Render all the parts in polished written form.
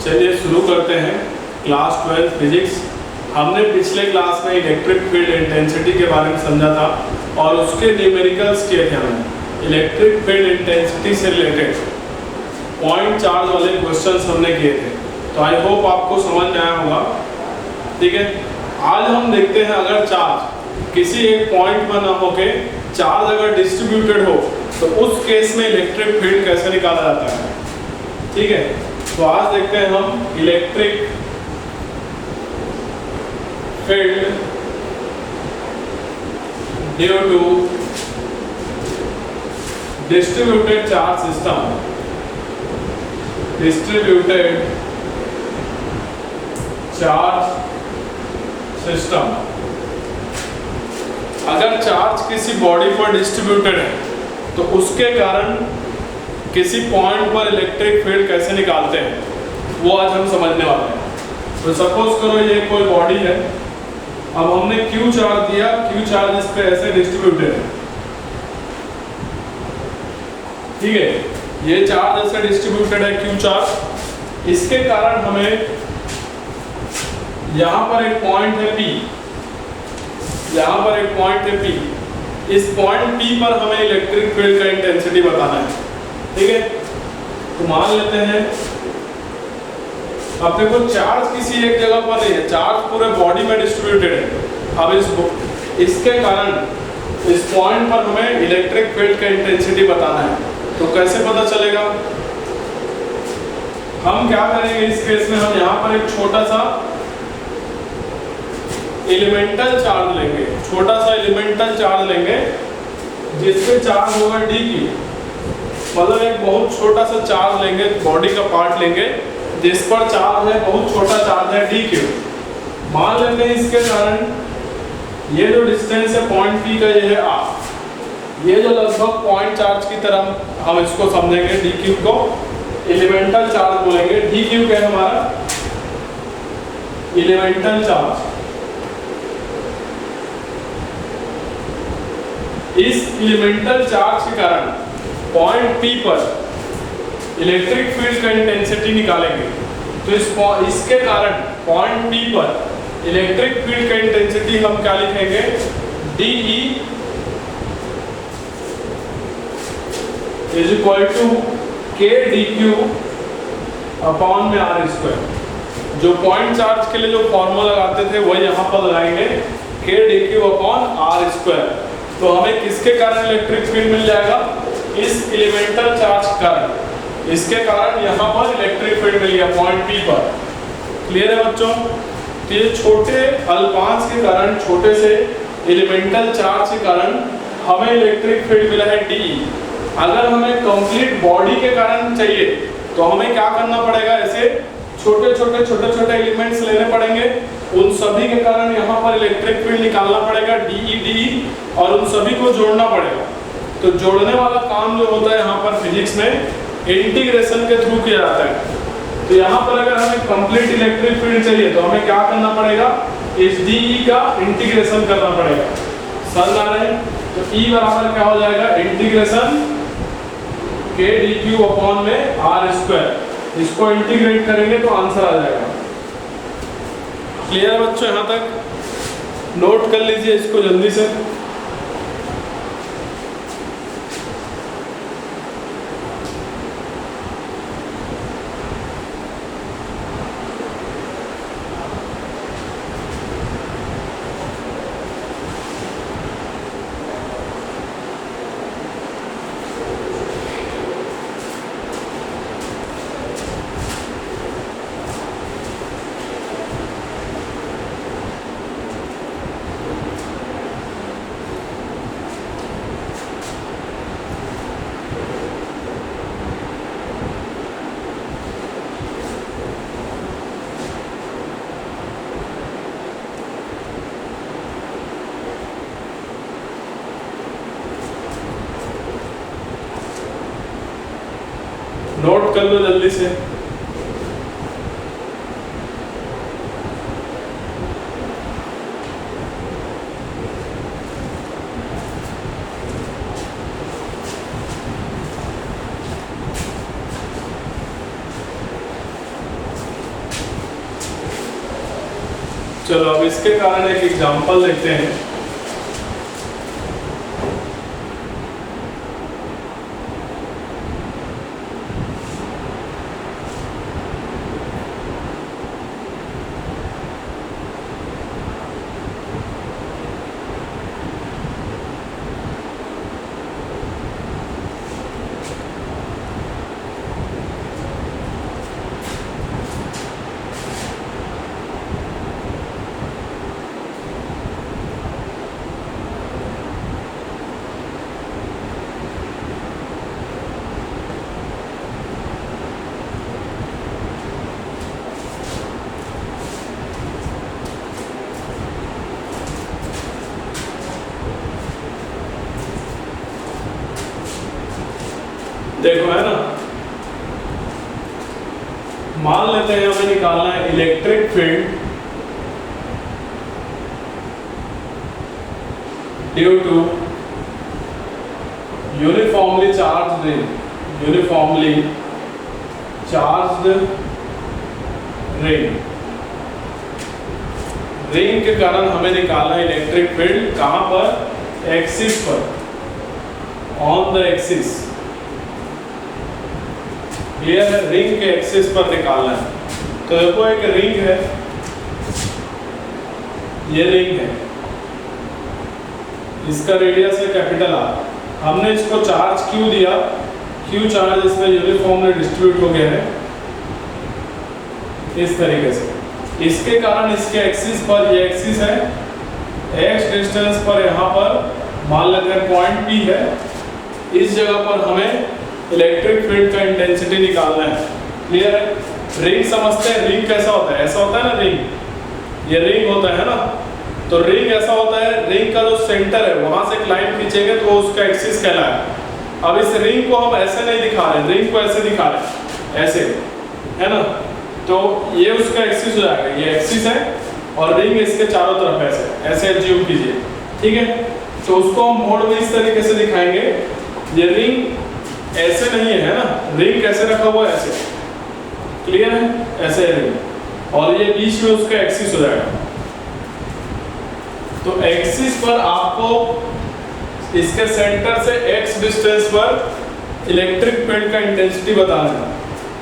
चलिए शुरू करते हैं क्लास 12 फिजिक्स। हमने पिछले क्लास में इलेक्ट्रिक फील्ड इंटेंसिटी के बारे में समझा था और उसके न्यूमेरिकल्स किए थे। हमने इलेक्ट्रिक फील्ड इंटेंसिटी से रिलेटेड पॉइंट चार्ज वाले क्वेश्चंस हमने किए थे, तो आई होप आपको समझ में आया होगा। ठीक है, आज हम देखते हैं अगर चार्ज किसी एक पॉइंट पर न होके चार्ज अगर डिस्ट्रीब्यूटेड हो तो उस केस में इलेक्ट्रिक फील्ड कैसे निकाला जाता है। ठीक है, तो आज देखते हैं हम electric field due to distributed charge system. Distributed charge system, अगर चार्ज किसी बॉडी पर डिस्ट्रीब्यूटेड है तो उसके कारण किसी पॉइंट पर इलेक्ट्रिक फील्ड कैसे निकालते हैं वो आज हम समझने वाले हैं। तो सपोज करो ये कोई बॉडी है, अब हमने Q चार्ज दिया, Q चार्ज इस पे ऐसे डिस्ट्रीब्यूटेड है। ठीक है, ये चार्ज ऐसे डिस्ट्रीब्यूटेड है Q चार्ज, इसके कारण हमें यहां पर एक पॉइंट है P, यहां पर एक पॉइंट है P, इस पॉइंट P पर हमें इलेक्ट्रिक फील्ड का इंटेंसिटी बताना है। ठीक है, तो मान लेते हैं अब देखो चार्ज किसी एक जगह पर नहीं है, चार्ज पूरे बॉडी में डिस्ट्रीब्यूटेड है। अब इसके कारण इस पॉइंट पर हमें इलेक्ट्रिक फील्ड का इंटेंसिटी बताना है, तो कैसे पता चलेगा? हम क्या करेंगे इस केस में, हम यहाँ पर एक छोटा सा एलिमेंटल चार्ज लेंगे, छोटा सा एलिमेंटल चार्ज लेंगे जिसपे चार्ज होगा dq, मतलब एक बहुत छोटा सा चार्ज लेंगे, बॉडी का पार्ट लेंगे जिस पर चार्ज है, बहुत छोटा चार्ज है dq। मान लेते हैं इसके कारण ये जो डिस्टेंस है पॉइंट P का, ये है r, ये जो लगभग पॉइंट चार्ज की तरह हम इसको समझेंगे, dq को एलिमेंटल चार्ज बोलेंगे। dq क्या है हमारा? Elemental charge. इस एलिमेंटल चार्ज के कारण पॉइंट P पर इलेक्ट्रिक फील्ड का इंटेंसिटी निकालेंगे, तो इसके कारण पॉइंट P पर इलेक्ट्रिक फील्ड का इंटेंसिटी हम क्या लिखेंगे? DE is equal to K dq upon में r स्क्वायर। जो पॉइंट चार्ज के लिए जो फॉर्मूला लगाते थे वही यहाँ पर लगाएंगे, K dq upon r square. तो हमें किसके कारण इलेक्ट्रिक फील्ड मिल जाएगा? इस एलिमेंटल चार्ज के कारण, इसके कारण यहाँ पर इलेक्ट्रिक फील्ड मिल गया पॉइंट P पर। क्लियर है बच्चों? तो ये छोटे अल्पांश के कारण, छोटे से एलिमेंटल चार्ज के कारण हमें इलेक्ट्रिक फील्ड मिला है DE। अगर हमें कंप्लीट बॉडी के कारण चाहिए तो हमें क्या करना पड़ेगा? ऐसे छोटे छोटे एलिमेंट्स लेने पड़ेंगे, उन सभी के कारण यहाँ पर इलेक्ट्रिक फील्ड निकालना पड़ेगा DE, और उन सभी को जोड़ना पड़ेगा। तो जोड़ने वाला काम जो होता है यहाँ पर फिजिक्स में इंटीग्रेशन के थ्रू किया जाता है। तो यहाँ पर अगर हमें कंप्लीट इलेक्ट्रिक फील्ड चाहिए तो हमें क्या करना पड़ेगा? इस DE का इंटीग्रेशन करना पड़ेगा। समझ आ रहे हैं? तो E बराबर क्या हो जाएगा? इंटीग्रेशन K dq अपॉन में r स्क्वायर। इसको इंटीग्रेट करेंगे तो आंसर आ जाएगा। क्लियर बच्चों? यहाँ तक नोट कर लीजिए इसको जल्दी से। नोट कर लो जल्दी से। चलो अब इसके कारण एक एग्जांपल देखते हैं। देखो है ना, मान लेते हैं हमें निकालना है electric field due to uniformly charged ring के कारण हमें निकालना है इलेक्ट्रिक फील्ड कहां पर, एक्सिस पर, ऑन द एक्सिस। क्लियर है, रिंग के एक्सिस पर निकालना है। तो देखो एक रिंग है, ये रिंग है, इसका रेडियस है कैपिटल आर। हमने इसको चार्ज क्यू दिया, क्यू चार्ज इसमें यूनिफॉर्मली डिस्ट्रीब्यूट हो गया है इस तरीके से। इसके कारण इसके एक्सिस पर, ये एक्सिस है, एक्स डिस्टेंस पर यहाँ पर मान लेते हैं पॉइंट पी है, इस जगह पर हमें इलेक्ट्रिक फील्ड का इंटेंसिटी निकालना है। क्लियर है, रिंग समझते हैं, रिंग कैसा होता है, ऐसा होता है ना रिंग, ये रिंग होता है ना, तो रिंग ऐसा होता है, रिंग का जो सेंटर है वहां से एक लाइन खींचेंगे तो उसका एक्सिस कहलाएगा। अब इस रिंग को हम ऐसे नहीं दिखा रहे, रिंग को ऐसे दिखा रहे, ऐसे है ना, तो ये उसका एक्सिस हो जाएगा, ये एक्सिस है और रिंग इसके चारों तरफ ऐसे ऐसे एज्यूम कीजिए, ठीक है। तो उसको हम मोड में इस तरीके से दिखाएंगे, ये रिंग ऐसे नहीं है ना, रिंग कैसे रखा हुआ है, ऐसे, क्लियर है, ऐसे है रिंग, और ये बीच में उसका एक्सिस हो जाएगा। तो एक्सिस पर आपको इसके सेंटर से x डिस्टेंस पर इलेक्ट्रिक फील्ड का इंटेंसिटी बताना है।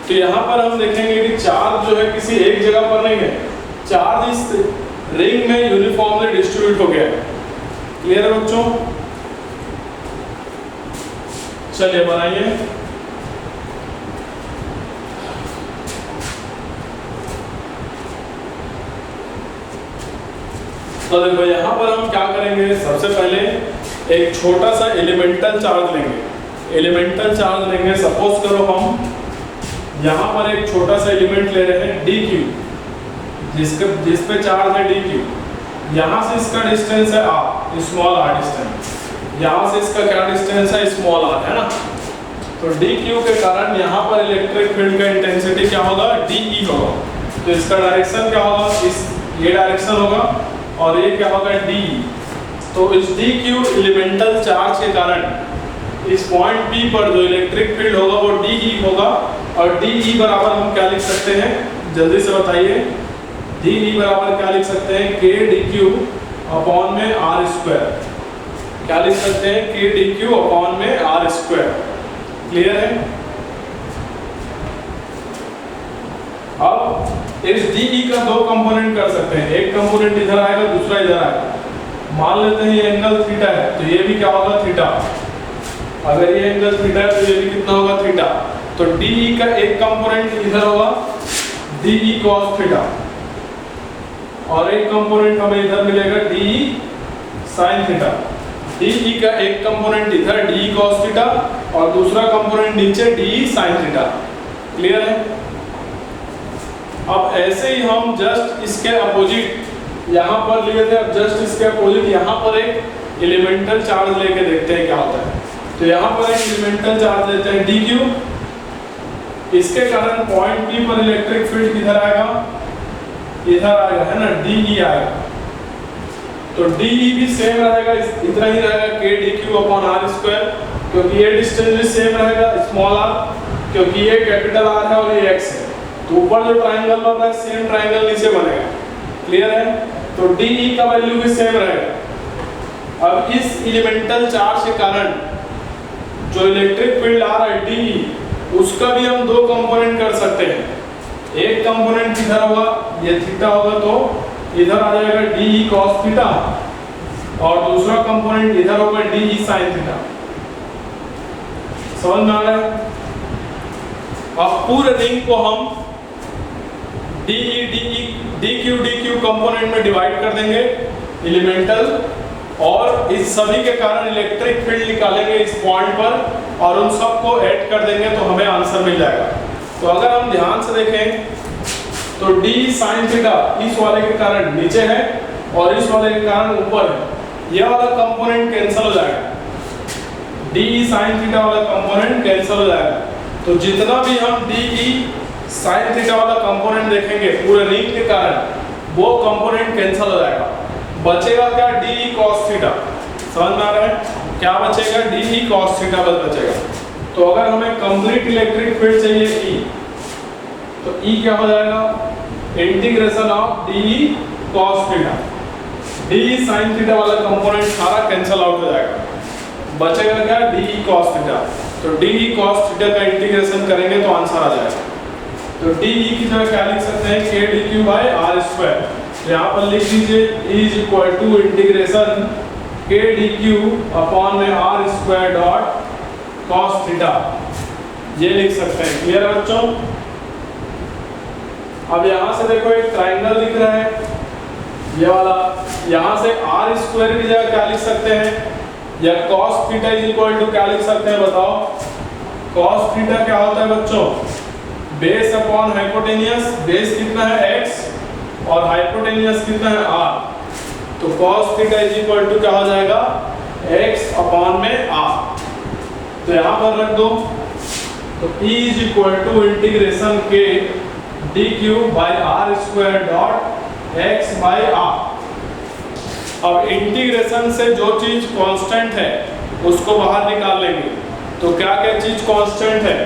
तो यहाँ पर हम देखेंगे कि चार्ज जो है किसी एक जगह पर नहीं है, चार्ज इस रिंग में यूनिफॉर्मली डिस्ट्रीब्यूट हो गया है। क्लियर है बच्चों, चलिए बनाइए। तो देखो यहाँ पर हम क्या करेंगे, सबसे पहले एक छोटा सा एलिमेंटल चार्ज लेंगे। एलिमेंटल चार्ज लेंगे, सपोज करो हम यहाँ पर एक छोटा सा एलिमेंट ले रहे हैं dq, जिस पे चार्ज है dq। यहाँ से इसका डिस्टेंस है r, स्मॉल r डिस्टेंस, यहाँ से इसका क्या डिस्टेंस है, स्मॉल r, है ना। तो dq के कारण यहाँ पर इलेक्ट्रिक फील्ड का इंटेंसिटी क्या होगा, dE होगा। तो इसका डायरेक्शन क्या होगा, ये डायरेक्शन होगा और ये क्या होगा, डी। तो इस dq एलिमेंटल चार्ज के कारण इस पॉइंट P पर जो इलेक्ट्रिक फील्ड होगा वो dE होगा, और dE बराबर हम क्या लिख सकते हैं, जल्दी से बताइए। dE बराबर क्या लिख सकते हैं, k dq अपॉन में r स्क्वायर। क्या लिख सकते हैं, k dq अपॉन में r स्क्वायर। क्लियर है। अब इस dE का दो कंपोनेंट कर सकते हैं, एक कंपोनेंट इधर आएगा, दूसरा इधर आएगा। मान लेते हैं ये एंगल थीटा है, तो ये भी क्या होगा, थीटा। अगर ये एंगल थीटा है तो ये भी कितना होगा, थीटा। तो dE का एक कंपोनेंट इधर होगा, dE cos थीटा, और एक कंपोनेंट हमें इधर मिलेगा dE sin थीटा। dE का एक कंपोनेंट इधर dE cos थीटा और दूसरा कंपोनेंट नीचे dE sin थीटा। क्लियर है। अब ऐसे ही हम जस्ट इसके अपोजिट यहाँ पर लिए थे, अब जस्ट इसके अपोजिट यहाँ पर एक एलिमेंटल चार्ज लेके देखते हैं क्या होता है। तो यहाँ पर एक एलिमेंटल चार्ज लेते हैं dq। इसके कारण पॉइंट P पर इलेक्ट्रिक फील्ड किधर आएगा, इधर आएगा, है ना, dE आएगा। तो dE भी सेम रहेगा, इतना ही रहेगा, k dq upon r square, क्योंकि ये डिस्टेंस भी सेम रहेगा, स्मॉल r, क्योंकि ये कैपिटल R है और ये x है। तो ऊपर जो ट्राइंगल बन रहा है सेम ट्राइंगल नीचे बनेगा। क्लियर है। तो DE का वैल्यू भी सेम रहेगा। अब इस एलिमेंटल चार्ज के कारण जो इलेक्ट्रिक फील्ड आ रहा है DE, उसका भी हम दो कंपोनेंट कर सकते हैं। एक कंपोनेंट किधर होगा, ये थीटा होगा, तो इधर आ जाएगा DE cos थीटा, और दूसरा कंपोनेंट इधर होगा DE sin थीटा। समझ में आ रहा है? अब पूरे रिंग को हम DQ कंपोनेंट में डिवाइड कर देंगे एलिमेंटल, और इस सभी के कारण इलेक्ट्रिक फील्ड निकालेंगे इस पॉइंट पर और उन सबको ऐड कर देंगे तो हमें आंसर मिल जाएगा। तो अगर हम ध्यान से देखें तो D sin थीटा इस वाले के कारण नीचे है और इस वाले के कारण ऊपर है, यह वाला कंपोनेंट कैंसिल हो जाएगा, D sin थीटा वाला कंपोनेंट कैंसिल हो जाएगा। तो जितना भी हम DE sin थीटा वाला कंपोनेंट देखेंगे पूरे रिंग के कारण, वो कंपोनेंट कैंसिल हो जाएगा। बचेगा क्या, DE cos थीटा। समझ में आ रहा है? क्या बचेगा, DE cos थीटा बस बचेगा। तो अगर हमें कंप्लीट इलेक्ट्रिक फील्ड चाहिए E, तो E क्या हो जाएगा, integration of DE cos theta. DE sin theta वाला कंपोनेंट सारा कैंसिल आउट हो जाएगा, बचेगा क्या, DE cos थीटा। तो DE cos थीटा का इंटीग्रेशन करेंगे तो आंसर आ जाएगा। तो DE की जगह क्या लिख सकते हैं, k dq by r square. तो यहाँ पर लिख दीजिए E is equal to integration k dq upon में r square dot cos theta, ये लिख सकते हैं। क्लियर है बच्चों? अब यहाँ से देखो एक ट्राइंगल दिख रहा है, ये वाला, यहाँ से r स्क्वायर की जगह क्या लिख सकते हैं, या cos theta is equal to क्या लिख सकते हैं, बताओ। cos थीटा क्या होता है बच्चों, बेस अपॉन हाइपोटेनियस। बेस कितना है x और हाइपोटेनियस कितना है r, तो cos theta is equal to क्या हो जाएगा, x अपॉन में r। तो यहाँ पर रख दो, तो E is equal to integration k dq by r square dot x by r। अब इंटीग्रेशन से जो चीज कांस्टेंट है उसको बाहर निकाल लेंगे, तो क्या क्या चीज कांस्टेंट है,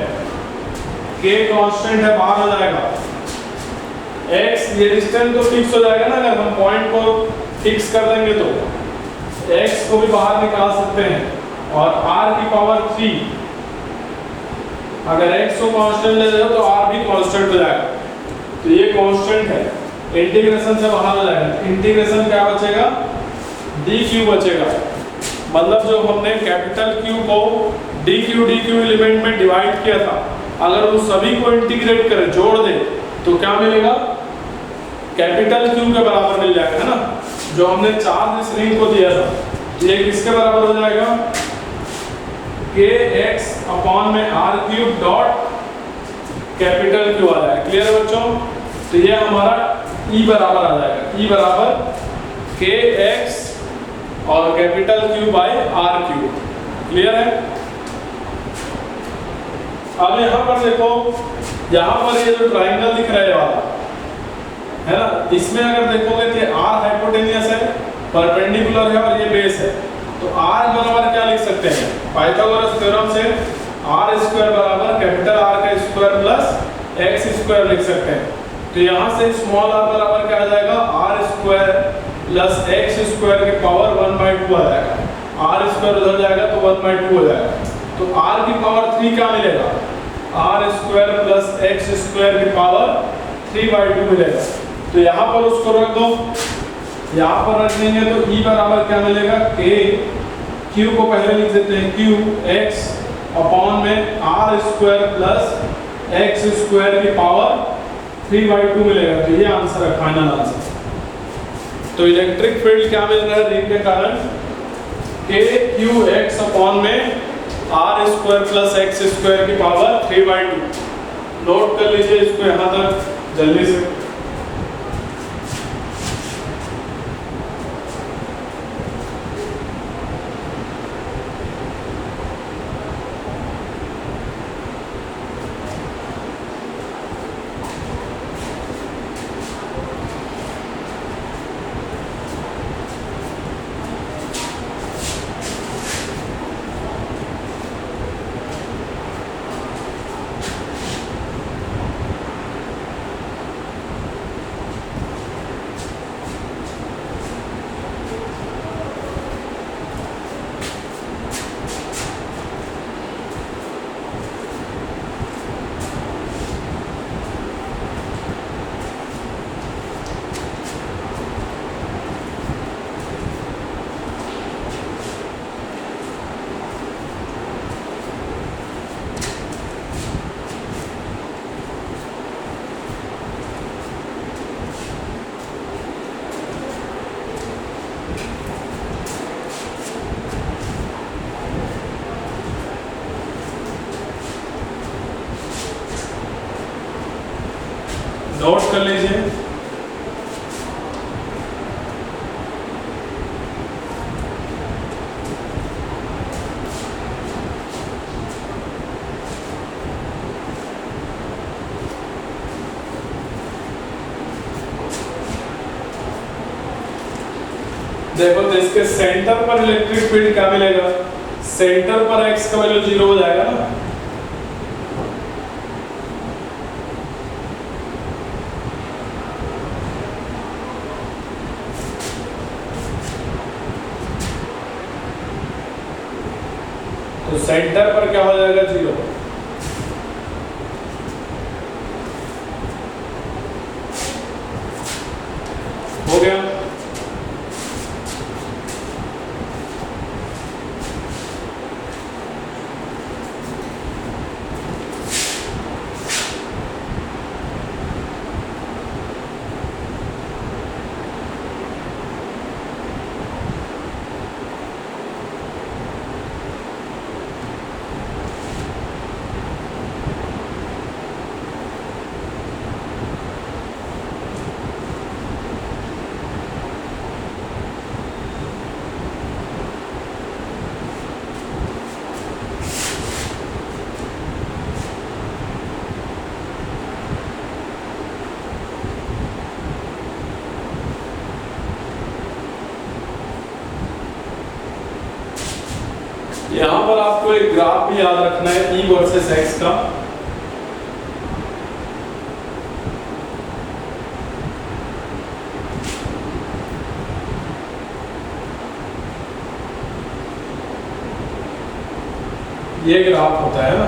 k कांस्टेंट है, बाहर हो जाएगा। x ये डिस्टेंस तो फिक्स हो जाएगा ना, अगर हम पॉइंट को फिक्स कर देंगे तो x को भी बाहर निकाल सकते हैं, और r की पावर 3, अगर x को कांस्टेंट ले जाओ तो r भी कांस्टेंट हो जाएगा। तो ये कांस्टेंट है, इंटीग्रेशन से बाहर हो जाएगा। इंटीग्रेशन क्या बचेगा, dq बचेगा। मतलब जो हमने कैपिटल Q को dq एलिमेंट में डिवाइड किया था, अगर उन सभी को इंटीग्रेट करें, जोड़ दें, तो क्या मिलेगा, कैपिटल Q के बराबर मिल जाएगा, है ना, जो हमने चार्ज इस रिंग को दिया था। ये किसके बराबर हो जाएगा, kx अपॉन में r cube dot capital Q आ जाएगा। क्लियर है बच्चों? तो ये हमारा E बराबर आ जाएगा, E बराबर kx और capital Q by r cube. Clear है? अब यहाँ पर देखो, यहाँ पर ये जो ट्राइंगल दिख रहा है वाला, है ना, इसमें अगर देखोगे तो r हाइपोटेनियस है, परपेंडिकुलर है और ये बेस है। तो r बराबर क्या लिख सकते हैं, पाइथागोरस थ्योरम से r स्क्वायर बराबर कैपिटल R का स्क्वायर प्लस x स्क्वायर लिख सकते हैं। तो यहाँ से स्मॉल r बराबर क्या आ जाएगा, r square plus x square की पावर 1/2 आ जाएगा। r स्क्वायर उधर जाएगा तो 1/2 हो जाएगा। तो r की पावर 3 क्या मिलेगा, r square plus x square की पावर 3/2 मिलेगा। तो यहाँ पर उसको रख दो, यहाँ पर रख देंगे तो E बराबर क्या मिलेगा, k, Q को पहले लिख देते हैं Q x अपॉन में r square plus x square की पावर 3/2 मिलेगा। तो ये आंसर है, फाइनल आंसर। तो इलेक्ट्रिक फील्ड क्या मिल रहा है रिंग के कारण, kqx अपॉन में r square plus x square की पावर 3/2। नोट कर लीजिए इसको यहाँ तक जल्दी से। नोट कर लीजिए। देखो तो इसके सेंटर पर इलेक्ट्रिक फील्ड क्या मिलेगा, सेंटर पर x का वैल्यू 0 हो जाएगा ना। तो सेंटर पर क्या हो जाएगा 0। हो गया। यहां पर आपको एक ग्राफ भी याद रखना है E वर्सेस X का। ये ग्राफ होता है ना,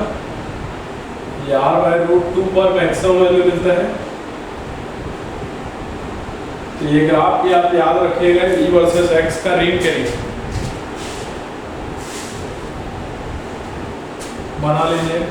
R/√2 पर मैक्सिमम वैल्यू मिलता है। तो ये ग्राफ भी आप याद रखिएगा E वर्सेस X का रीड करिए, बना लीजिए।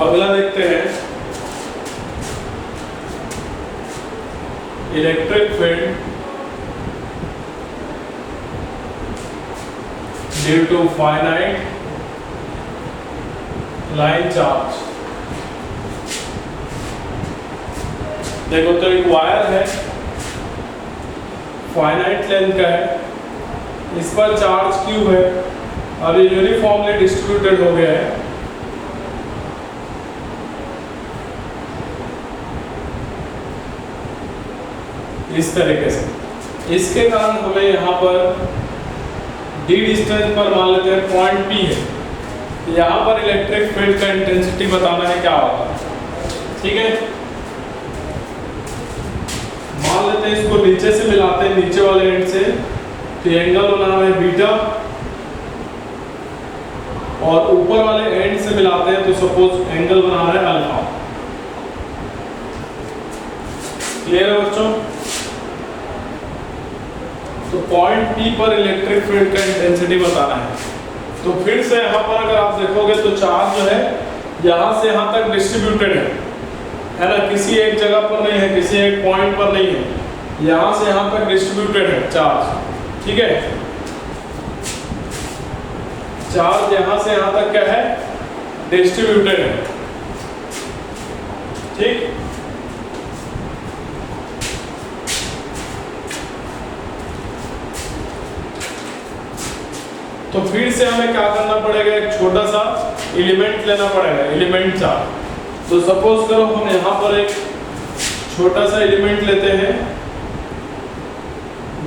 अगला देखते हैं, electric field due to finite line charge. देखो तो एक वायर है, फाइनाइट लेंथ का है, इस पर चार्ज Q है, अब ये यूनिफॉर्मली डिस्ट्रीब्यूटेड हो गया है। इस तरीके से, इसके कारण हमें यहाँ पर d डिस्टेंस पर मान लेते हैं पॉइंट P है, यहाँ पर इलेक्ट्रिक फील्ड का इंटेंसिटी बताना है क्या होगा। ठीक है, मान लेते हैं इसको नीचे से मिलाते हैं, नीचे वाले एंड से, तो एंगल बना है बीटा, और ऊपर वाले एंड से मिलाते हैं तो सपोज एंगल बना है अल्फा। क्लियर है बच्चों? तो पॉइंट P पर इलेक्ट्रिक फील्ड का इंटेंसिटी बताना है। तो फिर से यहाँ पर अगर आप देखोगे तो चार्ज जो है यहाँ से यहाँ तक डिस्ट्रीब्यूटेड है ना, किसी एक जगह पर नहीं है, किसी एक पॉइंट पर नहीं है, यहाँ से यहाँ तक डिस्ट्रीब्यूटेड है चार्ज। ठीक है, चार्ज यहाँ से यहाँ तक क्या है, डिस्ट्रीब्यूटेड है। ठीक, से हमें क्या करना पड़ेगा, एक छोटा सा एलिमेंट लेना पड़ेगा, एलिमेंट चार्ज। तो सपोज करो हम यहाँ पर एक छोटा सा एलिमेंट लेते हैं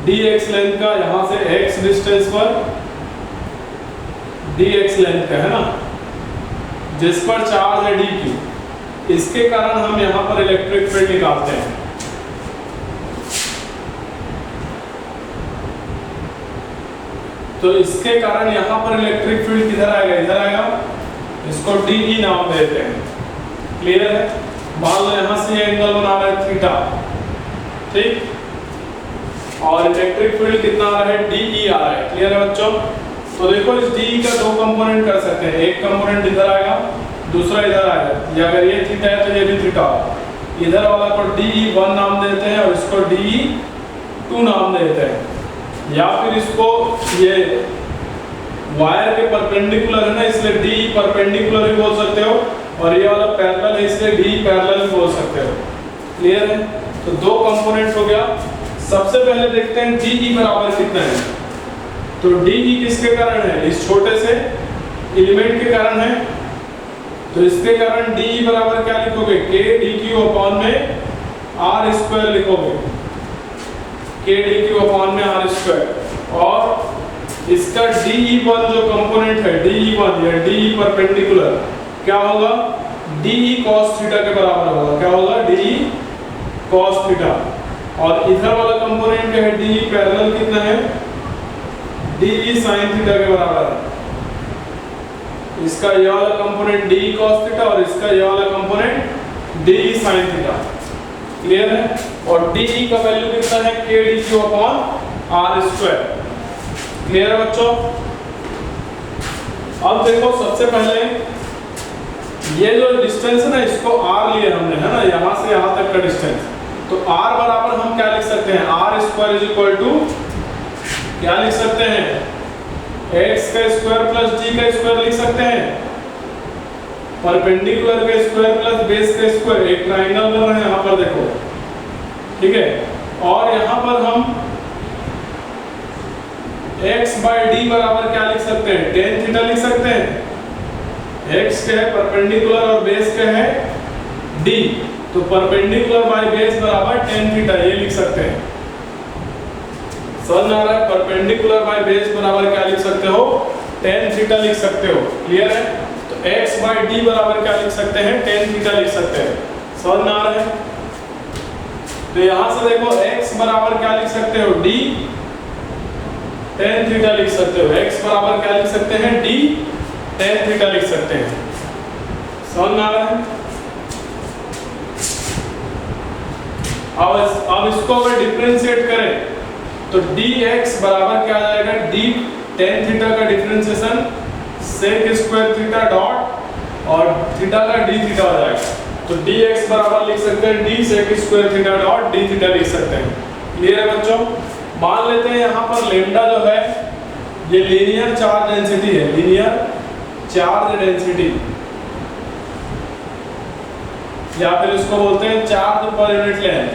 dx लेंथ का, यहाँ से x डिस्टेंस पर dx लेंथ का है ना, जिस पर चार्ज है dq। इसके कारण हम यहाँ पर इलेक्ट्रिक फील्ड निकालते हैं। तो इसके कारण यहाँ पर इलेक्ट्रिक फील्ड किधर आएगा, इधर आएगा। इसको DE नाम देते हैं। क्लियर है? मान लो यहाँ से एंगल बना रहा है थीटा, ठीक, और इलेक्ट्रिक फील्ड कितना आ रहा है, DE आ रहा है। क्लियर है बच्चों? तो देखो इस DE का दो कंपोनेंट कर सकते हैं, एक कंपोनेंट इधर आएगा, दूसरा इधर आएगा। या अगर ये थीटा है तो ये भी थीटा होगा। इधर वाला को DE1 नाम देते हैं और इसको DE2 नाम देते हैं। या फिर इसको ये वायर के परपेंडिकुलर है ना, इसलिए DE परपेंडिकुलर भी बोल सकते हो, और ये वाला पैरेलल है इसलिए DE पैरेलल भी बोल सकते हो। क्लियर है? तो दो कंपोनेंट हो गया। सबसे पहले देखते हैं DE बराबर कितना है। तो DE किसके कारण है, इस छोटे से एलिमेंट के कारण है। तो इसके कारण DE बराबर क्या लिखोगे, k dq अपॉन में r स्क्वायर लिखोगे, k dq अपॉन में r स्क्वायर। और इसका DE1 जो कंपोनेंट है, DE1 या DE परपेंडिकुलर क्या होगा, DE cos थीटा के बराबर होगा। क्या होगा, DE cos थीटा। और इधर वाला कंपोनेंट क्या है, DE पैरेलल कितना है, DE sin थीटा के बराबर है। इसका ये वाला कंपोनेंट DE cos थीटा और इसका ये वाला component DE sin theta. Clear है? और DE का वैल्यू कितना है, k dq upon r square. Clear है बच्चों? अब देखो सबसे पहले ये जो डिस्टेंस है ना, इसको r लिए हमने, है ना, यहाँ से यहाँ तक का डिस्टेंस। तो r बराबर हम क्या लिख सकते हैं, r square is equal to क्या लिख सकते हैं, x का स्क्वायर प्लस g का स्क्वायर लिख सकते हैं। परपेंडिकुलर का स्क्वायर प्लस बेस का स्क्वायर, एक ट्रायंगल बन रहा है यहाँ पर देखो, ठीक है। और यहाँ पर हम x बाई डी बराबर क्या लिख सकते हैं, टेन थीटा लिख सकते हैं। x क्या है, परपेंडिकुलर, और बेस क्या है, d। तो परपेंडिकुलर बाई बेस बराबर टेन थीटा, ये लिख सकते हैं। समझ में आ रहा है? परपेंडिकुलर बाई बेस बराबर क्या लिख सकते हो, टेन थीटा लिख सकते हो। क्लियर है? तो x बाई डी बराबर क्या लिख सकते हैं, टेन थीटा लिख सकते हैं। समझ में आ रहा है? तो यहां से देखो x बराबर क्या लिख सकते हो, d टेन थीटा लिख सकते हो। x बराबर क्या लिख सकते हैं, d टेन थीटा लिख सकते हैं। समझ में आ रहा है? अब इसको अगर डिफरेंशिएट करें तो dx बराबर क्या आ जाएगा, d टेन थीटा का differentiation sec square theta dot और थीटा का d थीटा हो जाएगा। तो dx बराबर लिख सकते हैं d sec square theta dot d theta लिख सकते हैं। क्लियर है बच्चों? मान लेते हैं यहाँ पर लेमडा जो है ये लीनियर चार्ज डेंसिटी है, लीनियर चार्ज डेंसिटी, या फिर इसको बोलते हैं charge per unit length,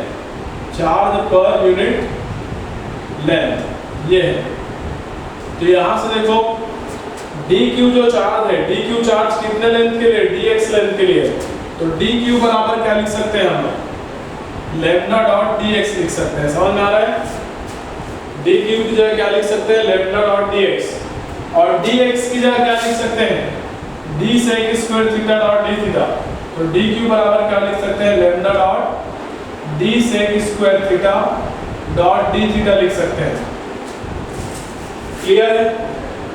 charge per unit length ये है। तो यहाँ से देखो dq जो चार्ज है, dq चार्ज कितने लेंथ के लिए, dx लेंथ के लिए। तो dq बराबर क्या लिख सकते हैं हम, लेमडा डॉट dx लिख सकते हैं। समझ में आ रहा है? dq की जगह क्या लिख सकते हैं, लेमडा डॉट dx, और dx की जगह क्या लिख सकते हैं, d sec square theta dot d theta. तो dq बराबर क्या लिख सकते हैं, lambda dot d sec square theta dot d theta लिख सकते हैं। क्लियर है?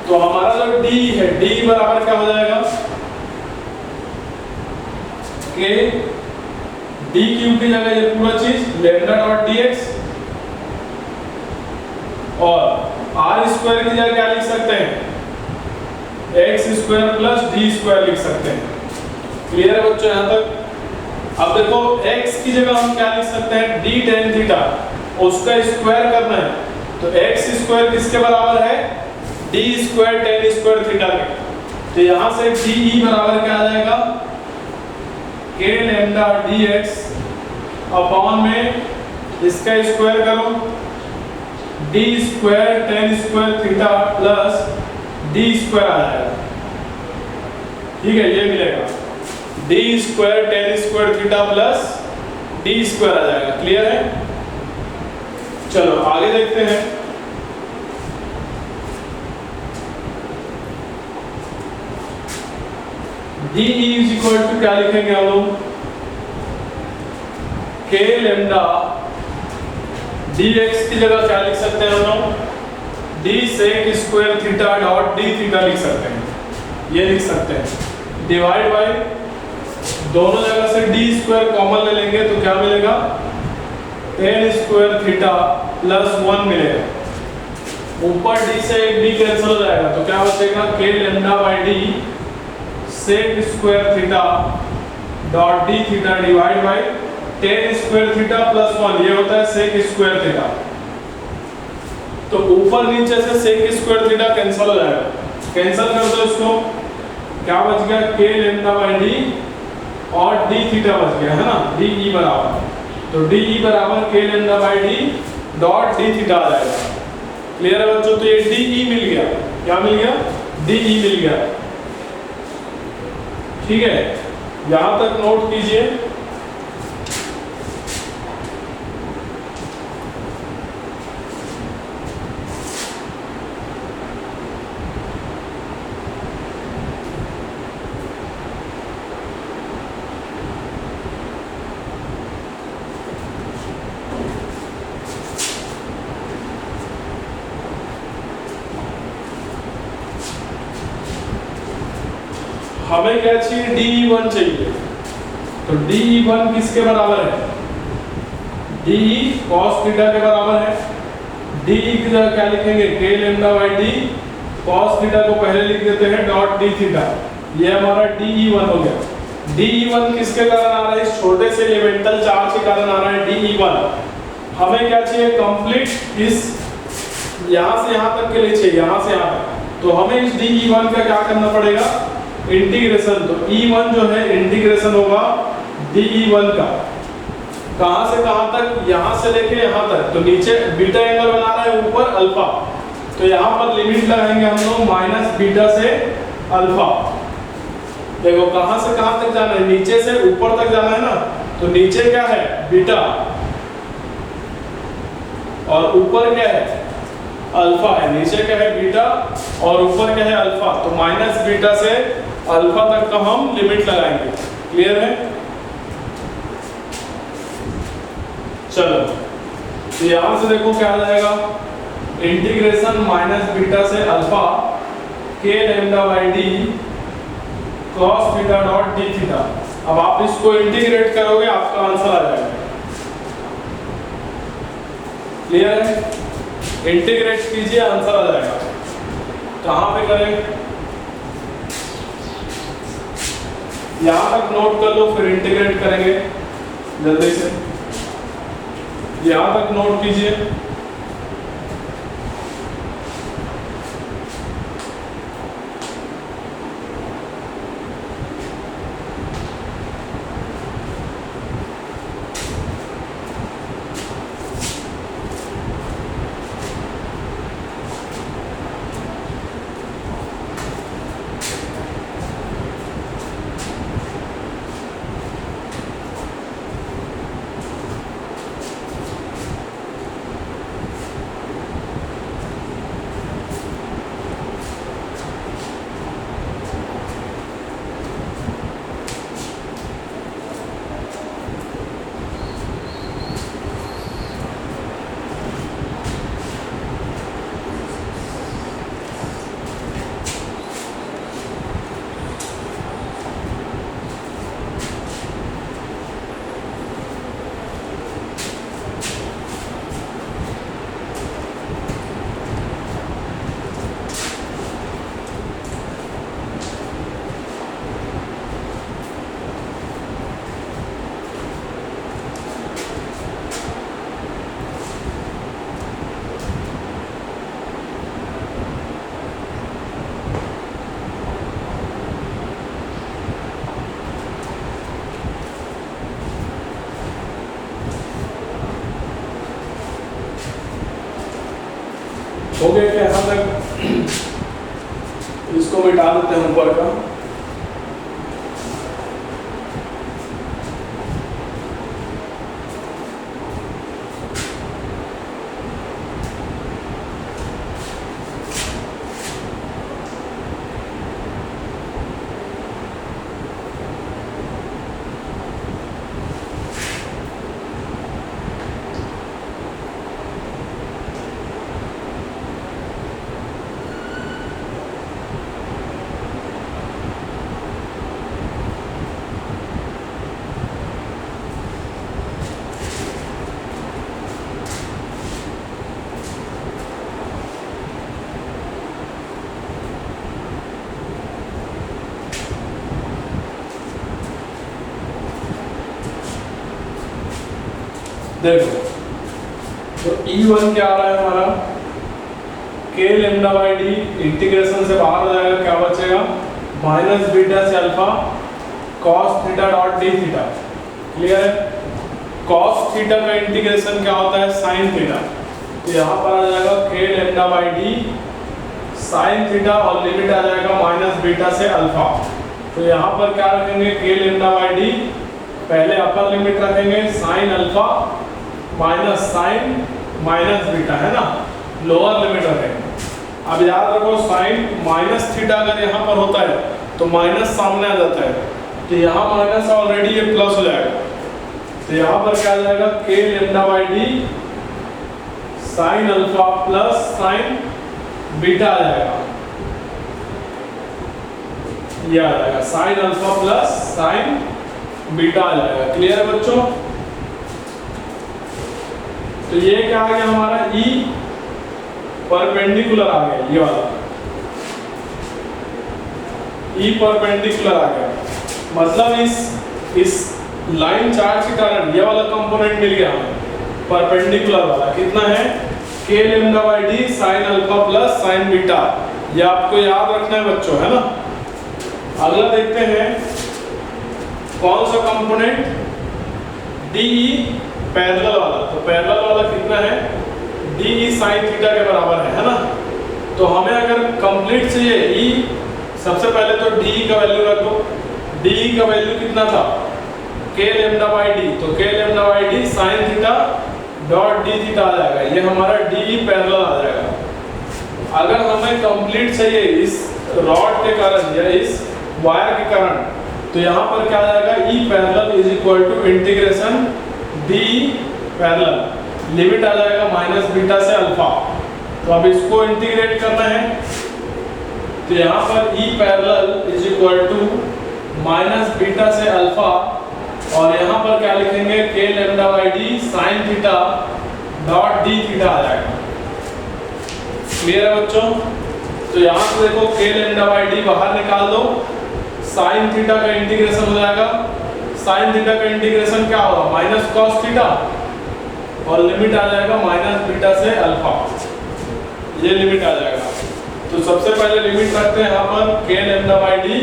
तो हमारा जो d है, d बराबर क्या हो जाएगा, k dq की जगह ये पूरा चीज लेमडा डॉट dx, और r स्क्वायर की जगह क्या लिख सकते हैं, x square plus d square लिख सकते हैं। क्लियर है बच्चों यहाँ तक? अब देखो x की जगह हम क्या लिख सकते हैं, d टेन थीटा, उसका स्क्वायर करना है। तो x स्क्वायर किसके बराबर है, d square tan square theta के। तो यहाँ से de बराबर क्या आ जाएगा, k लेमडा dx अपॉन में इसका स्क्वायर करो, d square tan square theta plus D square आ जाएगा। ठीक है, ये मिलेगा D square tan square theta plus D square आ जाएगा। क्लियर है? चलो आगे देखते हैं। डी इज इक्वल टू क्या लिखेंगे हम लोग? के लेमडा डी एक्स की जगह क्या लिख सकते हैं हम लोग? D sec square theta dot D theta लिख सकते हैं, ये लिख सकते हैं। डिवाइड बाय दोनों जगह से डी स्क्वायर कॉमन ले लेंगे तो क्या मिलेगा? टेन स्क्वायर थीटा प्लस 1 मिलेगा। ऊपर डी से एक डी कैंसिल हो जाएगा तो क्या बचेगा? K lambda by D sec square theta dot D theta divide by tan square theta plus 1, ये होता है सेक स्क्वायर थीटा। तो ऊपर नीचे से सेक स्क्वायर थीटा कैंसिल हो जाएगा, कैंसिल कर दो इसको, क्या बच गया? के लेमडा बाई डी और डी थीटा बच गया है ना, डी ई बराबर, तो डी ई बराबर K lambda by D dot D theta आ जाएगा। क्लियर है बच्चों? तो ये डी ई मिल गया। क्या मिल गया? डी ई मिल गया। ठीक है, यहां तक नोट कीजिए। हमें क्या चाहिए? DE1 चाहिए। तो DE1 किसके बराबर है? DE cos थीटा के बराबर है। DE की जगह क्या लिखेंगे? के lambda by D cos theta को पहले लिख देते हैं डॉट डी थीटा, ये हमारा DE1 हो गया। DE1 किसके कारण आ रहा है? इस छोटे से एलिमेंटल चार्ज के कारण आ रहा है DE1। हमें क्या चाहिए? कंप्लीट इस यहां से यहां तक के लिए चाहिए, यहां से यहां तक। तो हमें इस DE1 का क्या करना पड़ेगा? इंटीग्रेशन। तो E1 जो है इंटीग्रेशन होगा DE1 का, कहां से कहां तक? यहां से लेके यहां तक। तो नीचे बीटा एंगल बना रहा है, ऊपर अल्फा, तो यहां पर लिमिट लगाएंगे हम लोग माइनस बीटा से अल्फा। देखो कहां से कहां तक जाना है? नीचे से ऊपर तक जाना है ना, तो नीचे क्या है? बीटा, और ऊपर क्या है? अल्फा है। नीचे क्या है? बीटा, और ऊपर क्या है? अल्फा। तो माइनस बीटा से अल्फा तक का हम लिमिट लगाएंगे। क्लियर है? चलो, तो यहां से देखो क्या आ जाएगा? इंटीग्रेशन माइनस बीटा से अल्फा के lambda by D cos theta dot D theta. अब आप इसको इंटीग्रेट करोगे, आपका आंसर आ जाएगा। क्लियर है? इंटीग्रेट कीजिए, आंसर आ जाएगा। कहां पे करें? यहां तक नोट कर लो, फिर इंटीग्रेट करेंगे जल्दी से। यहां तक नोट कीजिए। हो गया क्या यहाँ तक? इसको मिटा देते हैं ऊपर का। देखो तो E1 क्या आ रहा है हमारा, k lambda by D, integration से बाहर हो जाएगा, क्या बचेगा माइनस बीटा से alpha cos theta dot D theta. Clear है? कॉस थीटा का इंटीग्रेशन क्या होता है, साइन थीटा। तो यहाँ पर आ जाएगा k lambda by D sine theta और लिमिट आ जाएगा माइनस बीटा से अल्फा। तो यहाँ पर क्या रखेंगे, k लेमडा बाई डी, पहले अपर लिमिट रखेंगे sine alpha minus sine minus beta, है ना, लोअर लिमिट रखेंगे। अब याद रखो साइन माइनस थीटा अगर यहाँ पर होता है तो माइनस सामने आ जाता है, तो यहाँ माइनस ऑलरेडी ये प्लस हो जाएगा। तो यहाँ पर क्या आ जाएगा, k lambda by D sine alpha plus sine beta आ जाएगा, ये आ जाएगा sine alpha plus sine beta आ जाएगा। क्लियर है बच्चों? तो ये क्या आ गया हमारा, E परपेंडिकुलर आ गया, ये वाला E परपेंडिकुलर आ गया। मतलब इस लाइन चार्ज के कारण ये वाला कंपोनेंट मिल गया हमें, परपेंडिकुलर वाला। कितना है, k lambda by D sine alpha plus sine beta. ये आपको याद रखना है बच्चों, है ना। अगला देखते हैं कौन सा कंपोनेंट, DE पैरेलल वाला। तो पैरेलल वाला कितना है, DE साइन थीटा के बराबर है ना। तो हमें अगर कंप्लीट चाहिए E, सबसे पहले तो DE का वैल्यू रख दो। DE का वैल्यू कितना था, k लेमडा बाई डी, तो k lambda by D sine theta dot D theta आ जाएगा, ये हमारा DE पैरेलल आ जाएगा। अगर हमें कंप्लीट चाहिए इस रॉड के कारण या इस वायर के कारण, तो यहाँ पर क्या आ जाएगा, E parallel is equal to integration DE parallel, limit आ जाएगा माइनस बीटा से अल्फा। तो अब इसको इंटीग्रेट करना है, तो यहाँ पर E parallel is equal to minus beta से अल्फा, और यहाँ पर क्या लिखेंगे, k lambda by D sine theta dot D theta आ जाएगा। क्लियर है बच्चों? तो यहाँ से देखो k लेमडा बाई डी बाहर निकाल दो, साइन थीटा का इंटीग्रेशन हो जाएगा। साइन थीटा का इंटीग्रेशन क्या होगा, माइनस कॉस थीटा, और लिमिट आ जाएगा माइनस बीटा से अल्फा, ये लिमिट आ जाएगा। तो सबसे पहले लिमिट रखते हैं यहाँ पर k lambda by D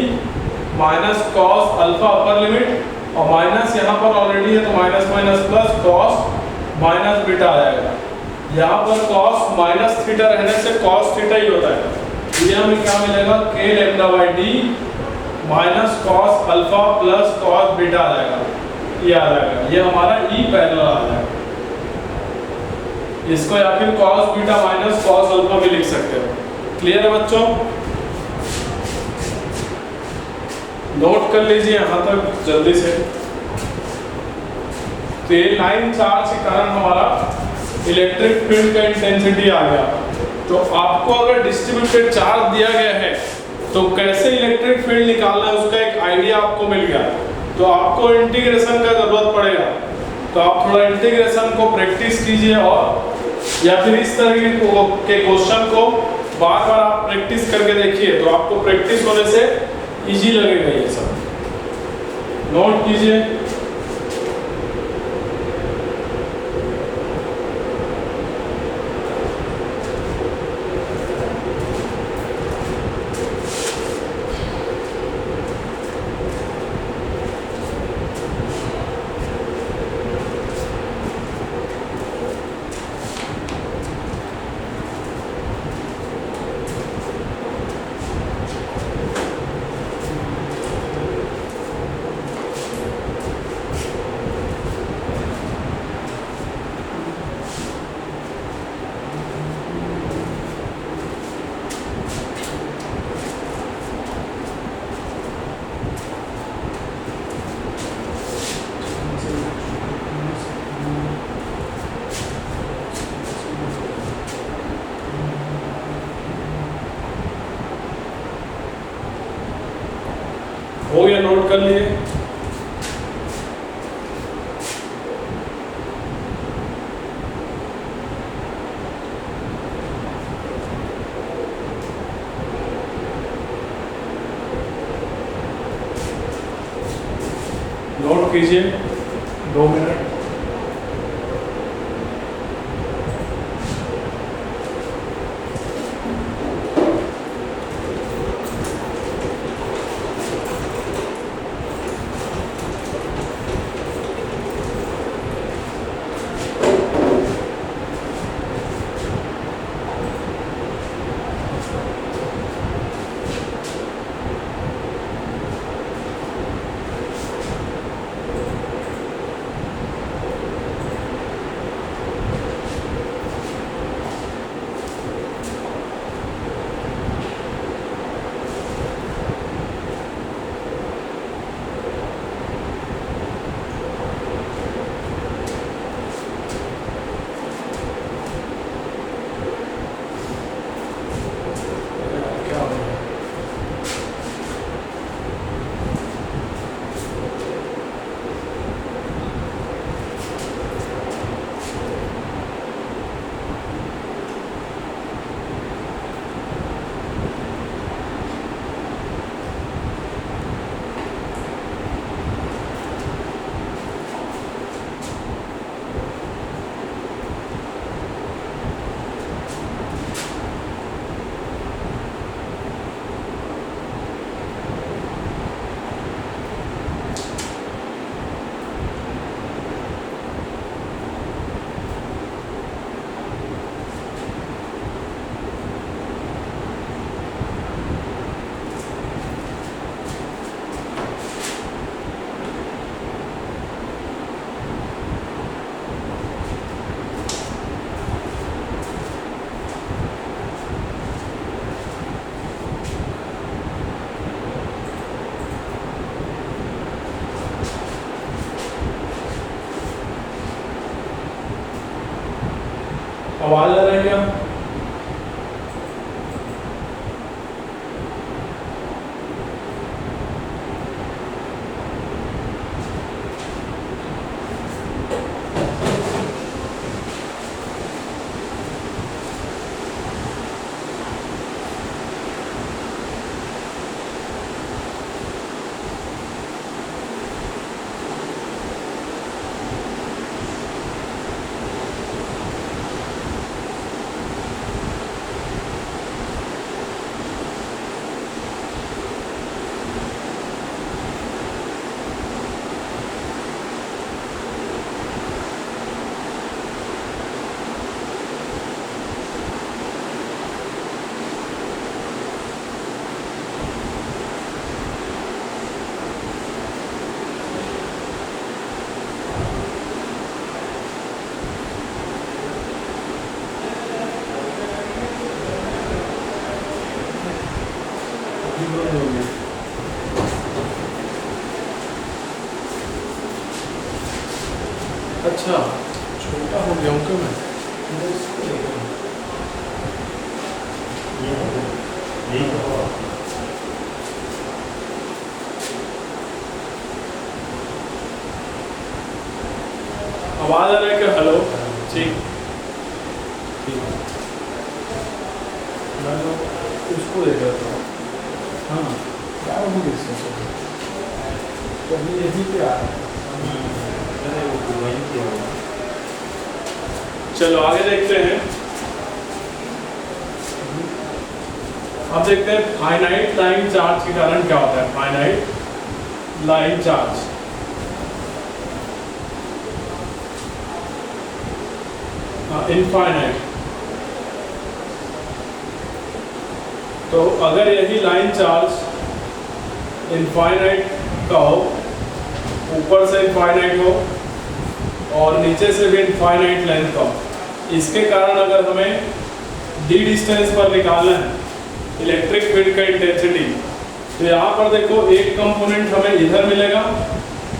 minus cos alpha upper limit, और माइनस यहाँ पर ऑलरेडी है तो minus minus plus cos minus beta आ जाएगा। यहाँ पर कॉस माइनस थीटा रहने से कॉस थीटा ही होता है। ये हमें क्या मिलेगा, k lambda by D minus cos alpha plus cos beta आ जाएगा, ये आ जाएगा। ये हमारा E पैरेलल आ जाएगा। इसको या फिर cos beta minus cos alpha भी लिख सकते हो। क्लियर है बच्चों? नोट कर लीजिए यहाँ तक जल्दी से। तो ये लाइन चार्ज के कारण हमारा इलेक्ट्रिक फील्ड का इंटेंसिटी आ गया। तो आपको अगर डिस्ट्रीब्यूटेड चार्ज दिया गया है तो कैसे इलेक्ट्रिक फील्ड निकालना है उसका एक आइडिया आपको मिल गया। तो आपको इंटीग्रेशन का जरूरत पड़ेगा, तो आप थोड़ा इंटीग्रेशन को प्रैक्टिस कीजिए, और या फिर इस तरह के क्वेश्चन को बार बार आप प्रैक्टिस करके देखिए, तो आपको प्रैक्टिस होने से इजी लगेगा ये सब। नोट कीजिए। कर लिए। नोट कीजिए 2 मिनट। आवाज आ रही है क्या? अच्छा, छोटा हो गया हूँ क्यों मैं? आवाज आ रहा है क्या? हेलो, ठीक ठीक। मैं उसको देख रहा था। हाँ, क्या हो गया इससे? कहीं यहीं पे आ रहा है। चलो आगे देखते हैं। अब देखते हैं फाइनाइट लाइन चार्ज के कारण क्या होता है। Finite line charge, infinite. तो अगर यही लाइन चार्ज इनफाइनाइट का हो, ऊपर से इनफाइनाइट हो और नीचे से भी इनफाइनाइट लेंथ का हो, इसके कारण अगर हमें डी डिस्टेंस पर निकालना है इलेक्ट्रिक फील्ड का इंटेंसिटी, तो यहाँ पर देखो एक कंपोनेंट हमें इधर मिलेगा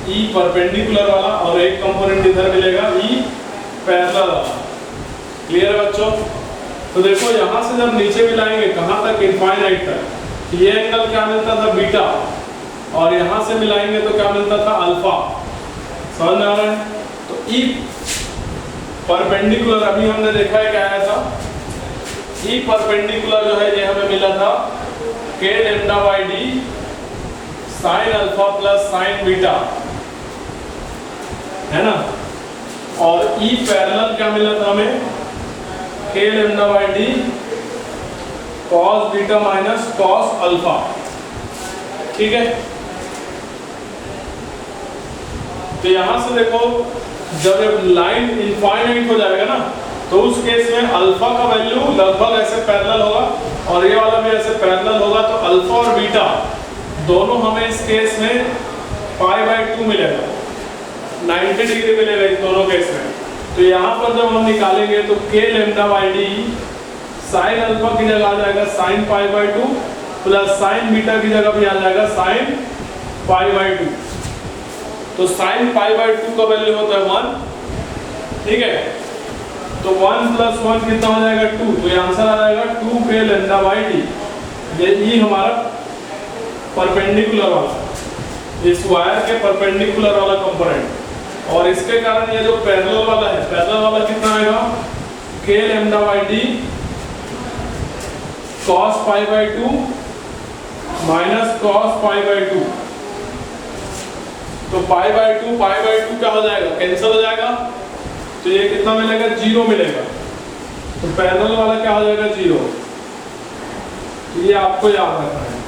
ई परपेंडिकुलर वाला और एक कंपोनेंट इधर मिलेगा ई पैरेलल वाला। क्लियर है बच्चों? तो देखो यहाँ से जब नीचे मिलाएंगे कहाँ तक, इनफाइनाइट तक, ये एंगल क्या मिलता था? बीटा। और यहाँ से मिलाएंगे तो क्या मिलता था अल्फा। समझ में आ रहा है? तो ई परपेंडिकुलर अभी हमने देखा है क्या आया था, ई परपेंडिकुलर जो है ये हमें मिला था k lambda by D sine alpha plus sine beta, है ना। और ई पैरेलल क्या मिला था हमें, k lambda by D cos beta minus cos alpha. ठीक है, तो यहां से देखो जब लाइन इनफाइनाइट हो जाएगा ना तो उस केस में अल्फा का वैल्यू लगभग ऐसे पैरेलल होगा और ये वाला भी ऐसे पैरेलल होगा, तो अल्फा और बीटा दोनों हमें इस केस में π/2 मिलेगा, 90 डिग्री मिलेगा इन दोनों केस में। तो यहाँ पर जब हम निकालेंगे तो k lambda by D sine alpha की जगह आ जाएगा साइन π/2 प्लस साइन बीटा की जगह भी आ जाएगा साइन π/2। तो साइन π/2 का वैल्यू होता है 1। ठीक है, तो 1 + 1 कितना हो जाएगा 2, तो ये आंसर आ जाएगा 2k लेम्डा बाई डी। ये हमारा परपेंडिकुलर वाला, इस वायर के परपेंडिकुलर वाला कंपोनेंट। और इसके कारण ये जो पैरेलल वाला है, पैरेलल वाला कितना आएगा k lambda by D cos π/2 minus cos π/2। तो π/2 क्या हो जाएगा, कैंसिल हो जाएगा, तो ये कितना मिलेगा 0 मिलेगा। तो पैरेलल वाला क्या हो जाएगा 0। तो ये आपको याद रखना है।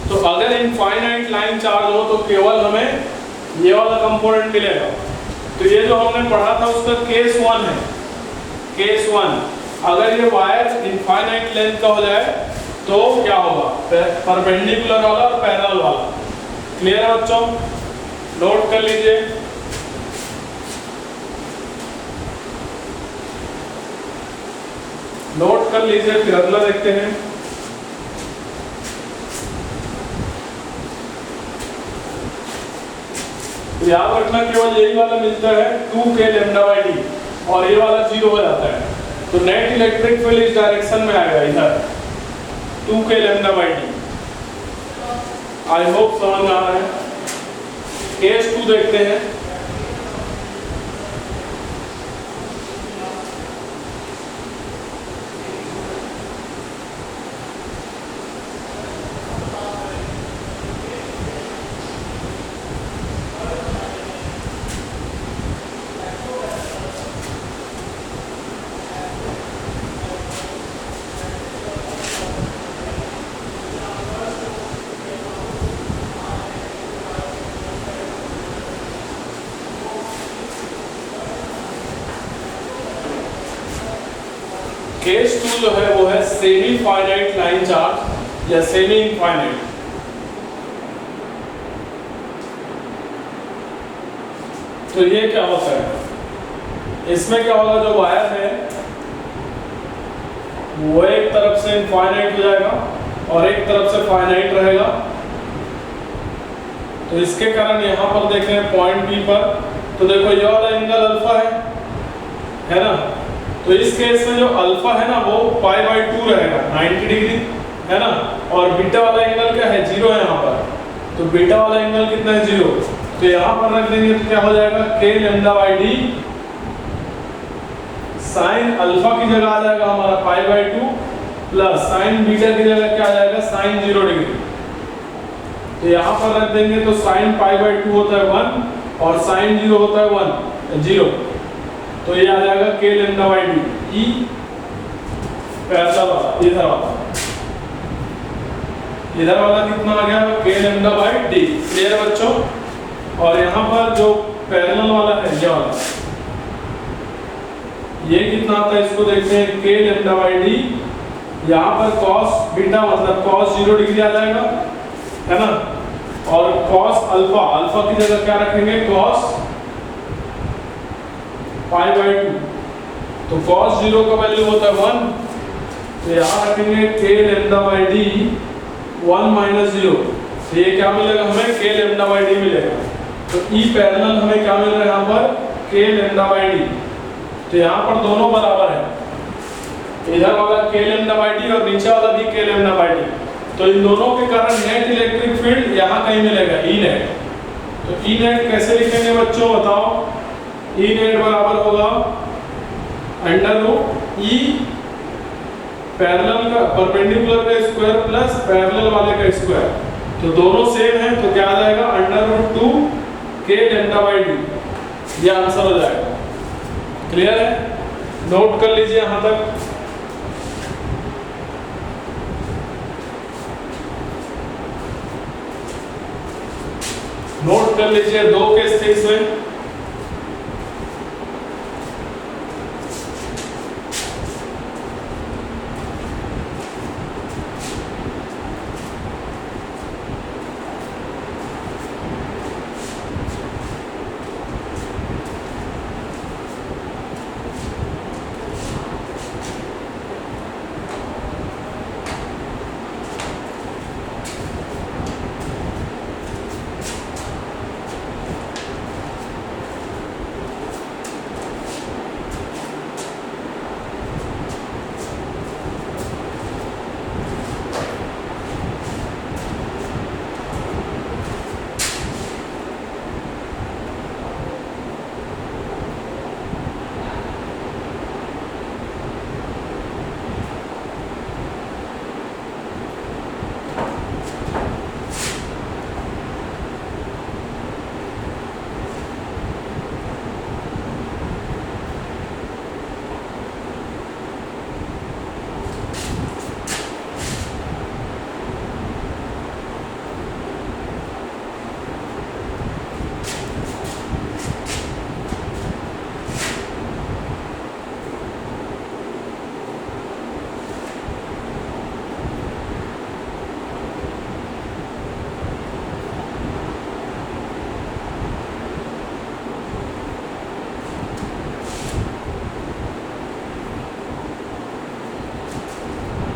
तो अगर इनफाइनाइट लाइन चार्ज हो तो केवल हमें ये वाला कंपोनेंट मिलेगा। तो ये जो हमने पढ़ा था उसका केस 1 है, केस 1। अगर ये वायर इनफाइनाइट लेंथ का हो जाए तो क्या होगा, परपेंडिकुलर वाला और पैरेलल वाला। क्लियर है बच्चों, नोट कर लीजिए। नोट कर लीजिए, फिर अगला देखते हैं। याद रखना केवल यही वाला मिलता है 2k लेम्डा बाई डी और ये वाला 0 हो जाता है। तो नेट इलेक्ट्रिक फील्ड इस डायरेक्शन में आएगा इधर 2k lambda by D. I hope समझ में आ रहा है। केस 2 देखते हैं। केस 2 जो है वो है सेमी फाइनाइट लाइन चार्ज या सेमी इनफाइनाइट। तो ये क्या होता है, इसमें क्या होगा, जो वायर है वो एक तरफ से इनफाइनाइट हो जाएगा और एक तरफ से फाइनाइट रहेगा। तो इसके कारण यहाँ पर देखें पॉइंट बी पर, तो देखो ये वाला एंगल अल्फा है ना। तो इस केस में जो अल्फा है ना वो π/2 रहेगा 90 डिग्री, है ना। और बीटा वाला एंगल क्या है 0 है यहाँ पर। तो बीटा वाला एंगल कितना है 0। तो यहाँ पर रख देंगे तो क्या हो जाएगा k lambda by D sine alpha की जगह आ जाएगा हमारा π/2 प्लस साइन बीटा की जगह क्या आ जाएगा साइन 0 डिग्री। तो यहाँ पर रख देंगे तो साइन π/2 होता है 1 और साइन 0 होता है 0। तो ये आ जाएगा k lambda by D E parallel वाला, इधर वाला कितना आ गया k lambda by D. Clear बच्चों। और यहाँ पर जो पैरेलल वाला है ये वाला, ये कितना आता है इसको देखते हैं k लेम्डा बाई डी। यहाँ पर cos बीटा मतलब cos 0 डिग्री आ जाएगा, है ना। और cos अल्फा की जगह क्या रखेंगे cos π/2। तो cos 0 का वैल्यू होता है 1। तो यहाँ रखेंगे k लेम्डा बाई डी 1 - 0। तो ये क्या मिलेगा हमें k लेम्डा बाई डी मिलेगा। तो ई पैरेलल हमें क्या मिल रहा है यहाँ पर k लेम्डा बाई डी। तो यहाँ पर दोनों बराबर है, इधर वाला k लेम्डा बाई डी और नीचे वाला भी k लेम्डा बाई डी। तो इन दोनों के कारण नेट इलेक्ट्रिक फील्ड यहाँ कहीं मिलेगा, ई नेट। तो ई नेट कैसे लिखेंगे बच्चों बताओ? ई नेट बराबर होगा अंडर रूट ई पैरेलल का परपेंडिकुलर का स्क्वायर प्लस पैरेलल वाले का स्क्वायर। तो दोनों सेम है तो क्या आ जाएगा? Under root 2 k lambda by D. ये आंसर हो जाएगा। क्लियर है? नोट कर लीजिए यहां तक। नोट कर लीजिए 2 के स्थिति में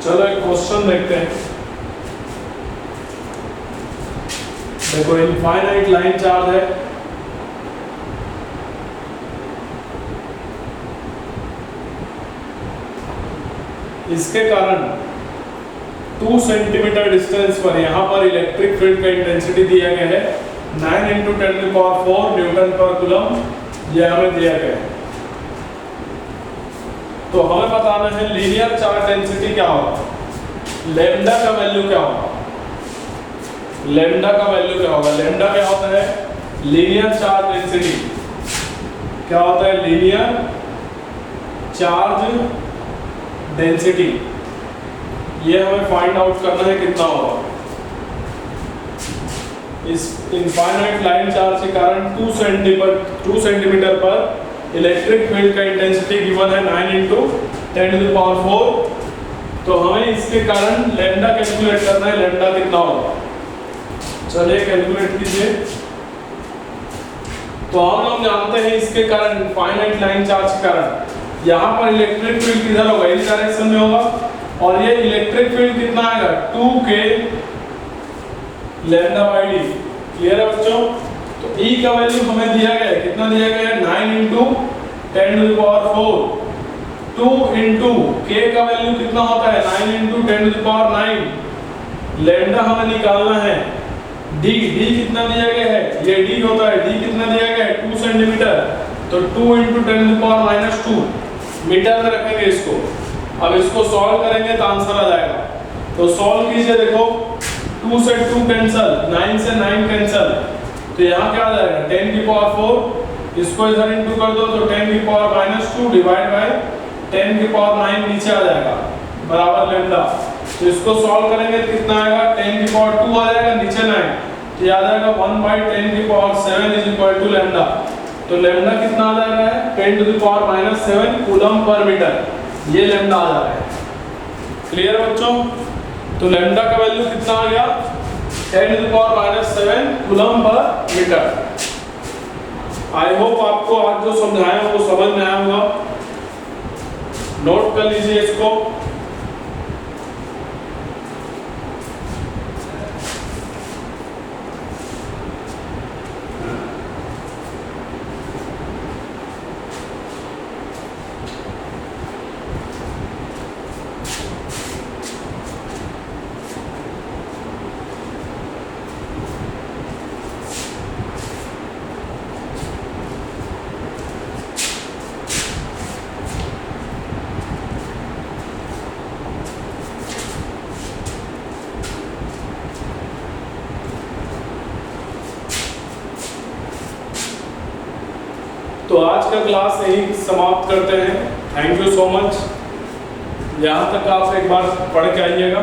चलो एक क्वेश्चन देखते हैं। देखो इनफाइनाइट लाइन चार्ज है, इसके कारण 2 सेंटीमीटर डिस्टेंस पर यहाँ पर इलेक्ट्रिक फील्ड का इंटेंसिटी दिया गया है 9 × 10⁴ न्यूटन पर कूलम। यह हमें दिया गया है। तो हमें बताना है लीनियर चार्ज डेंसिटी क्या होगा, लैम्डा का वैल्यू क्या होगा। लैम्डा का वैल्यू क्या होगा? लैम्डा क्या होता है? Linear charge density. क्या होता है? Linear charge density. ये हमें फाइंड आउट करना है कितना होगा। इस इनफाइनाइट लाइन चार्ज के कारण 2 सेंटीमीटर पर इलेक्ट्रिक फील्ड का इंटेंसिटी गिवन है 9 × 10⁴। तो हमें इसके कारण लैम्डा कैलकुलेट करना है, लैम्डा कितना होगा। चलिए कैलकुलेट कीजिए। तो हम लोग जानते हैं इसके कारण इनफाइनाइट लाइन चार्ज के कारण यहाँ पर इलेक्ट्रिक फील्ड किधर होगा? इस डायरेक्शन में होगा। और ये इलेक्ट्रिक फील्ड कितना आएगा? 2k lambda by D. Clear है बच्चों? तो E का वैल्यू हमें दिया गया है, कितना दिया गया है? 9 × 10⁴। 2 × k का वैल्यू कितना होता है? 9 × 10⁹। लैम्डा हमें निकालना है। D कितना दिया गया है? ये D होता है। D कितना दिया गया है? 2 सेंटीमीटर। तो 2 × 10⁻²। मीटर में रखेंगे इसको। अब इसको सॉल्व करेंगे तो आंसर आ जाएगा। तो सॉल्व कीजिए। देखो 2 से 2 कैंसिल, 9 से 9 कैंसिल। तो यहाँ क्या आ जाएगा? 10⁴। इसको इधर इंटू कर दो तो 10⁻² डिवाइड बाय 10⁹ नीचे आ जाएगा बराबर लैम्डा। तो इसको सॉल्व करेंगे तो कितना आएगा? 10⁻² आ जाएगा, नीचे 9 तो ये आ जाएगा 1/10⁷ लैम्डा। तो लैम्डा कितना आ जा रहा है? 10⁻⁷ कूलम पर मीटर। ये लैम्डा आ जा रहा है। क्लियर बच्चों? तो लैम्डा का वैल्यू कितना आ गया? 10⁻⁷ coulomb per metre. I hope आपको आज जो समझाया वो समझ में आया होगा। नोट कर लीजिए इसको। तो आज का क्लास यही समाप्त करते हैं। Thank you so much. यहाँ तक आप एक बार पढ़ के आइएगा।